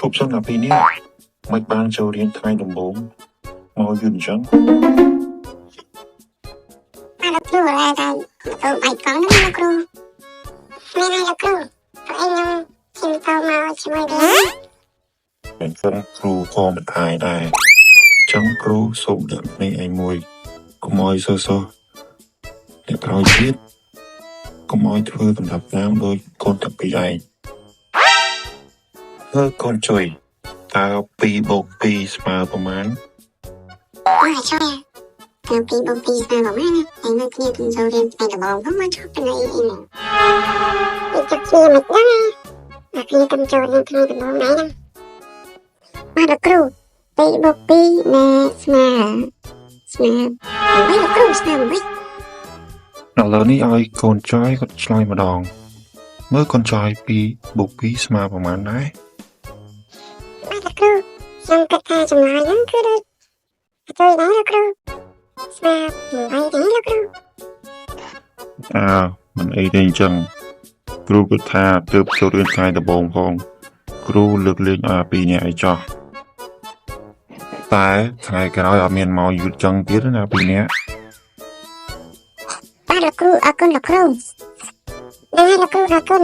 ប់សិនអាពីរនាក់មិនបានចូលរៀនថ្ងៃដំបូងមកយឺតអញ្ចឹងលោកគ្រូតែទៅបាយកង់ហ្នឹងលោកគ្រូមានហើយលោកគ្រូព្រោះឯងខ្ញុំទៅមកជាមួយគ្នាเป็นฝรั่งครูก็មិនអายដែរចឹងគ្រូសូមដាក់នេះឯងមួយកុំឲ្យសោះអ្នកក្រោយទៀតកុំឲ្យធ្វើកំដាប់តាមដោយកូនតាពីរឯងកូនជួយតើ2 + 2 ស្មើប្រមាណអូជួយតើ2 + 2 ស្មើប្រមាណឯងនៅគ្នាទៅចូលរៀនថ្ងៃដំបូងហ្នឹងមកឈប់ពីនេះឯងពីទឹកជាមិនដឹងតែគ្នាទៅចូលរៀនថ្ងៃដំបូងណាហ្នឹងបាទលោកគ្រូ2 + 2ណែស្មើ8លោកគ្រូស្មើ8ឥឡូវនេះឲ្យកូនចយគាត់ឆ្លើយម្ដងមើលកូនចយ2 + 2ស្មើប្រមាណដែរបាទលោកគ្រូខ្ញុំគិតថាចម្លើយហ្នឹងគឺដូចជួយដែរលោកគ្រូស្មើ8ទេលោកគ្រូមិនអីទេអញ្ចឹងគ្រូគិតថាទើបចូលរៀនថ្ងៃដំបូងផងគ្រូលើកលែងឲ្យពីរនាក់ឲ្យចោះតែថ្ងៃក្រោយអត់មានមកយឺតចឹងទៀតណាពីរនាក់បាទលោកគ្រូអរគុណលោកគ្រូលោកគ្រូអរគុណ